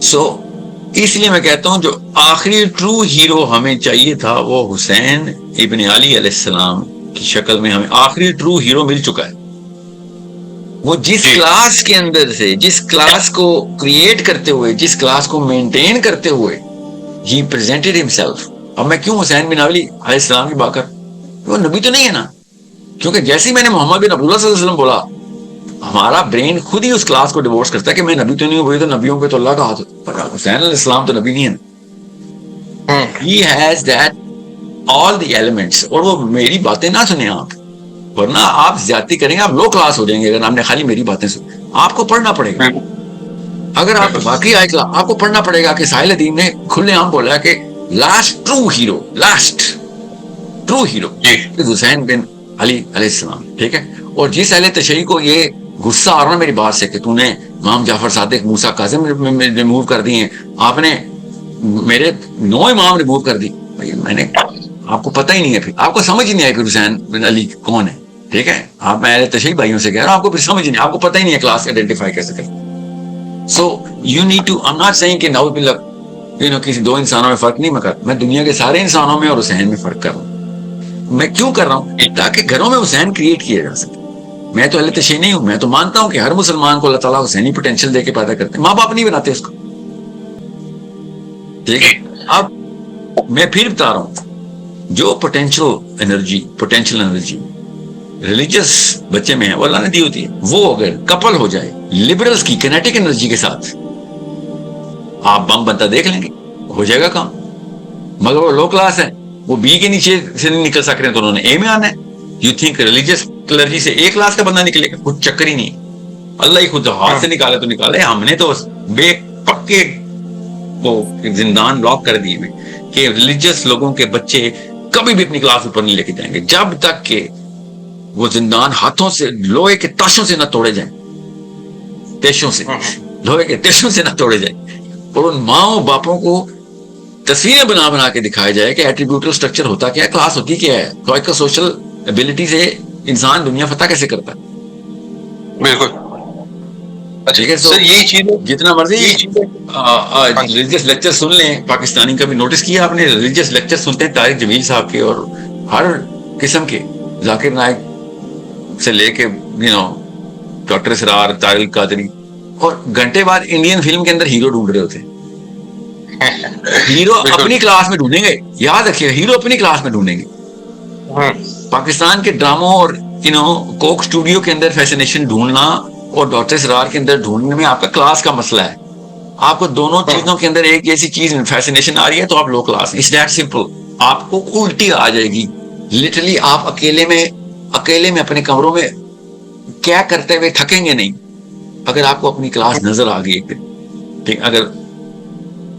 سو اس لیے میں کہتا ہوں جو آخری ٹرو ہیرو ہمیں چاہیے تھا وہ حسین ابن علی علیہ السلام کی شکل میں ہمیں آخری ٹرو ہیرو مل چکا ہے. وہ جس کلاس کے اندر سے جس کلاس کو کریٹ کرتے ہوئے جس کلاس کو مینٹین کرتے ہوئے ہی پریزنٹڈ ہمسیلف. اب میں کیوں حسین بن علی علیہ السلام کی بات کر, وہ نبی تو نہیں ہے نا, کیونکہ جیسے ہی میں نے محمد بن عبداللہ صلی اللہ علیہ وسلم بولا ہمارا برین خود ہی اس کلاس کو ڈیوورس کرتا ہے کہ میں نبی تو نہیں ہوں, تو نبیوں پہ تو اللہ کا ہاتھ ہے, پر حسین علیہ السلام تو نبی نہیں ہے. He has that all the elements. اور وہ میری باتیں نہ سنیں آپ, ورنہ آپ زیادتی کریں گے, آپ لو کلاس ہو جائیں گے اگر آپ نے خالی میری باتیں سنیں. آپ کو پڑھنا پڑے گا, اگر آپ واقعی آئے کلاس آپ کو پڑھنا پڑے گا کہ ساحل ادیم نے کھلے عام بولا کہ لاسٹ ٹرو ہیرو حسین بن علی علیہ السلام. ٹھیک ہے, اور جس اہل تشیع کو یہ غصہ آ رہا ہے میری بات سے کہ تو نے امام جعفر صادق موسیٰ کاظم ریموو کر دی ہیں, آپ نے میرے 9 امام ریموو کر دی, میں نے آپ کو پتہ ہی نہیں ہے, پھر آپ کو سمجھ ہی نہیں آئی کہ حسین بن علی کون ہے. ٹھیک ہے, آپ میں اہل تشیع بھائیوں سے کہہ رہا ہوں, آپ کو پھر سمجھ ہی نہیں, آپ کو پتہ ہی نہیں ہے کلاس آئیڈینٹیفائی کیسے کریں. So you need to, I'm not saying کہ نعوذ باللہ کسی 2 انسانوں میں فرق نہیں میں کرتا, میں دنیا کے سارے انسانوں میں اور حسین میں فرق کر رہا ہوں. میں کیوں کر رہا ہوں, تاکہ گھروں میں حسین کریٹ کیا جا سکے. میں تو اہل تشیع نہیں ہوں, میں تو مانتا ہوں کہ ہر مسلمان کو اللہ تعالیٰ حسینی پوٹینشیل دے کے پیدا کرتے ہیں, ماں باپ نہیں بناتے اس کو. ٹھیک ہے, اب میں پھر بتا رہا ہوں جو پوٹینشیل انرجی ریلیجس بچے میں ہے وہ اللہ نے دی ہوتی ہے, وہ اگر کپل ہو جائے لبرلز کی کینیٹک انرجی کے ساتھ, آپ بم بنتا دیکھ لیں گے, ہو جائے گا کام. مگر وہ لو کلاس ہے, وہ بی کے نیچے سے نہیں نکل سک رہے ہیں تو انہوں نے اے میں آنا ہے. یو تھنک ریلیجس کلرجی سے اے کلاس کا بندہ نکلے گا, کچھ چکر ہی نہیں. اللہ ہی خود ہاتھ سے نکالے تو نکالے, ہم نے تو بے پکے وہ زندان لاک کر دیے کہ ریلیجس لوگوں کے بچے کبھی بھی اپنی کلاس اوپر نہیں لے کے جائیں گے جب تک کہ وہ زندان ہاتھوں سے لوہے کے تاشوں سے نہ توڑے جائیں, لوہے کے تیشوں سے نہ توڑے جائیں, اور ان ماؤں باپوں کو تصویریں بنا بنا کے دکھایا جائے کہ ایٹریبیوٹل سٹرکچر ہوتا کیا ہے, کلاس ہوتی کیا ہے, کوئی سوشل ایبلٹی سے انسان دنیا فتح کیسے کرتا ہے. بالکل ٹھیک ہے, سر یہی چیز جتنا مرضی ریلیجیس لیکچر سن لیں, پاکستانی کا بھی نوٹس کیا آپ نے, ریلیجیس لیکچر سنتے ہیں طارق جمیل صاحب کے اور ہر قسم کے, ذاکر نائک سے لے کے ڈاکٹر اسرار, طارق قادری, اور گھنٹے بعد انڈین فلم کے اندر ہیرو ڈھونڈ رہے ہوتے ہیں. ہیرو اپنی کلاس میں ڈھونڈیں گے, یاد رکھیے ہیرو اپنی کلاس میں ڈھونڈیں گے. پاکستان کے ڈراموں اور کوک اسٹوڈیو کے اندر فیسنیشن ڈھونڈنا اور ڈاکٹر اسرار کے اندر ڈھونڈنے میں آپ کا کلاس کا مسئلہ ہے. آپ کو دونوں چیزوں کے اندر ایک ایسی چیز فیسنیشن آ رہی ہے تو آپ لو کلاس, اٹس دیٹ سمپل. آپ کو الٹی آ جائے گی لٹرلی, آپ اکیلے میں اپنے کمروں میں کیا کرتے ہوئے تھکیں گے نہیں اگر آپ کو اپنی کلاس نظر آ گئی. ٹھیک, اگر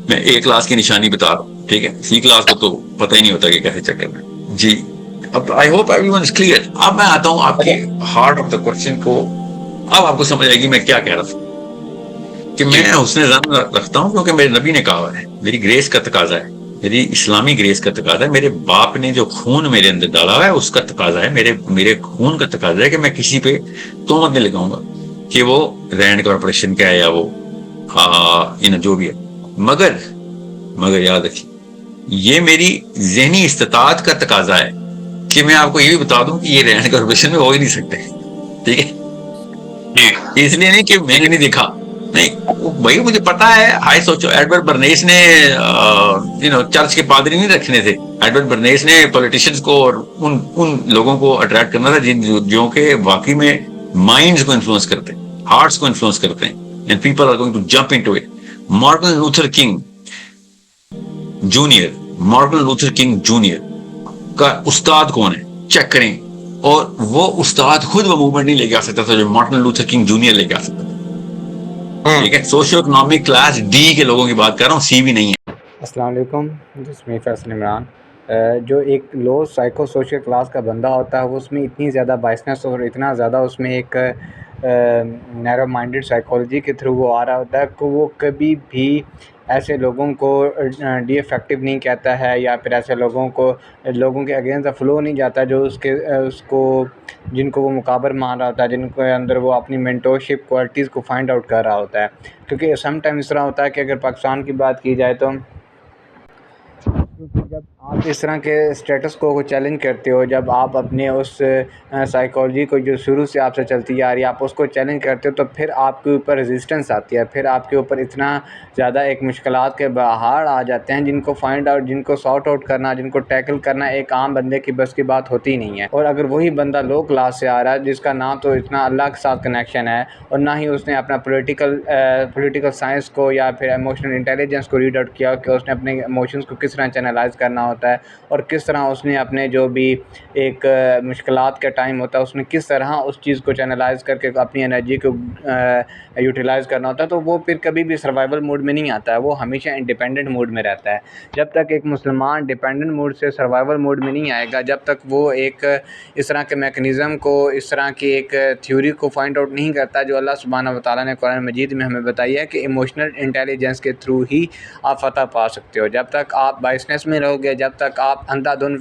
میں اے کلاس کی نشانی بتا رہا ہوں, ٹھیک ہے, سی کلاس کو تو پتہ ہی نہیں ہوتا کہ کیسے چکر میں. جی, اب I hope every one is clear. اب میں آتا ہوں آپ کے ہارٹ آف دا کوشچن کو, اب آپ کو سمجھ آئے گی میں کیا کہہ رہا تھا. کہ میں حسن ظن رکھتا ہوں کیونکہ میرے نبی نے کہا ہے, میری گریس کا تقاضا ہے, میری اسلامی گریس کا تقاضا ہے, میرے باپ نے جو خون میرے اندر ڈالا ہے اس کا تقاضا ہے, میرے خون کا تقاضا ہے کہ میں کسی پہ تہمت نہیں لگاؤں گا کہ وہ رینڈ کارپوریشن کا ہے یا وہ جو بھی ہے. مگر یاد رکھیے یہ میری ذہنی استطاعت کا تقاضا ہے کہ میں آپ کو یہ بھی بتا دوں کہ یہ رینڈ کارپوریشن میں ہو ہی نہیں سکتے. ٹھیک ہے, اس لیے نہیں کہ میں نے نہیں دیکھا, نہیں بھائی مجھے پتا ہے. ہائی سوچو, ایڈورڈ برنیس نے چرچ کے پادری نہیں رکھنے تھے, ایڈورڈ برنیس نے پولیٹیشنز کو اور ان لوگوں کو اٹریکٹ کرنا تھا جو کہ واقعی میں مائنڈز کو انفلوئنس کرتے ہیں, ہارٹس کو انفلوئنس کرتے ہیں, and people are going to jump into it. Martin Luther King Junior کا استاد کون ہے چیک کریں, اور وہ استاد خود وہ موومنٹ نہیں لے کے آ سکتا تھا جو مارٹن لوتھر کنگ جونیئر لے کے آ سکتا تھا. ٹھیک ہے, سوشو اکنامک کلاس ڈی کے لوگوں کی بات کر رہا ہوں, سی بھی نہیں ہے. السلام علیکم, جسمی فیصل عمران. جو ایک لو سائیکو سوشل کلاس کا بندہ ہوتا ہے وہ اس میں اتنی زیادہ بائسنس اور اتنا زیادہ اس میں ایک نیرو مائنڈڈ سائیکالوجی کے تھرو وہ آ رہا ہوتا ہے کہ وہ کبھی بھی ایسے لوگوں کو ڈی افیکٹو نہیں کہتا ہے، یا پھر ایسے لوگوں کے اگینسٹ دا فلو نہیں جاتا جو اس کو جن کو وہ مقابر مان رہا ہوتا ہے، جن کے اندر وہ اپنی مینٹورشپ کوالٹیز کو فائنڈ آؤٹ کر رہا ہوتا ہے. کیونکہ سم ٹائم اس طرح ہوتا ہے کہ اگر پاکستان کی بات کی جائے تو جب آپ اس طرح کے اسٹیٹس کو چیلنج کرتے ہو، جب آپ اپنے اس سائیکالوجی کو جو شروع سے آپ سے چلتی آ رہی ہے آپ اس کو چیلنج کرتے ہو، تو پھر آپ کے اوپر ریزسٹنس آتی ہے، پھر آپ کے اوپر اتنا زیادہ ایک مشکلات کے بہار آ جاتے ہیں جن کو فائنڈ آؤٹ، جن کو سارٹ آؤٹ کرنا، جن کو ٹیکل کرنا ایک عام بندے کی بس کی بات ہوتی نہیں ہے. اور اگر وہی بندہ لو کلاس سے آ رہا ہے جس کا نہ تو اتنا اللہ کے ساتھ کنیکشن ہے، اور نہ ہی اس نے اپنا پولیٹیکل سائنس کو یا پھر ایموشنل انٹیلیجنس کو ریڈ آؤٹ کیا کہ اس نے اپنے ایموشنس کو کس طرح چینلائز کرنا ہوتا ہے، اور کس طرح اس نے اپنے جو بھی ایک مشکلات کا ٹائم ہوتا ہے اس نے کس طرح اس چیز کو چینلائز کر کے اپنی انرجی کو یوٹیلائز کرنا ہوتا ہے، تو وہ پھر کبھی بھی سروائیول موڈ میں نہیں آتا ہے، وہ ہمیشہ انڈیپینڈنٹ موڈ میں رہتا ہے. جب تک ایک مسلمان ڈیپینڈنٹ موڈ سے سروائیول موڈ میں نہیں آئے گا، جب تک وہ ایک اس طرح کے میکنزم کو، اس طرح کی ایک تھیوری کو فائنڈ آؤٹ نہیں کرتا جو اللہ سبحانہ و تعالیٰ نے قرآن مجید میں ہمیں بتائی ہے کہ ایموشنل انٹیلیجنس کے تھرو ہی آپ فتح پا سکتے ہو. جب تک آپ بائسنس میں رہو گے، جب تک آپ اندھا دھن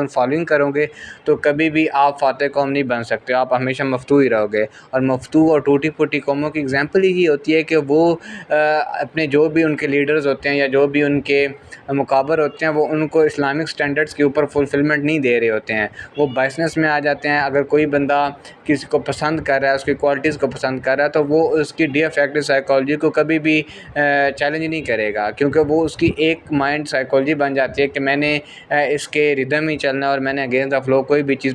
فالوئنگ کرو گے، تو کبھی بھی آپ فاتح قوم نہیں بن سکتے، آپ ہمیشہ مفتو ہی رہو گے. اور مفتو اور ٹوٹی پھوٹی قوموں کی اگزامپل یہی ہوتی ہے کہ وہ اپنے جو بھی ان کے لیڈرز ہوتے ہیں یا جو بھی ان کے مقابر ہوتے ہیں، وہ ان کو اسلامک سٹینڈرڈز کے اوپر فلفلمنٹ نہیں دے رہے ہوتے ہیں، وہ بائسنس میں آ جاتے ہیں. اگر کوئی بندہ کسی کو پسند کر رہا ہے، اس کی کوالٹیز کو پسند کر رہا ہے، تو وہ اس کی ڈی افیکٹو سائیکالوجی کو کبھی بھی چیلنج نہیں کرے گا، کیونکہ وہ اس کی ایک مائنڈ سائیکالوجی بن جاتی ہے کہ میں نے اس کے ردم ہی چلنا ہے، اور میں نے اگینسٹ دا فلو کوئی بھی چیز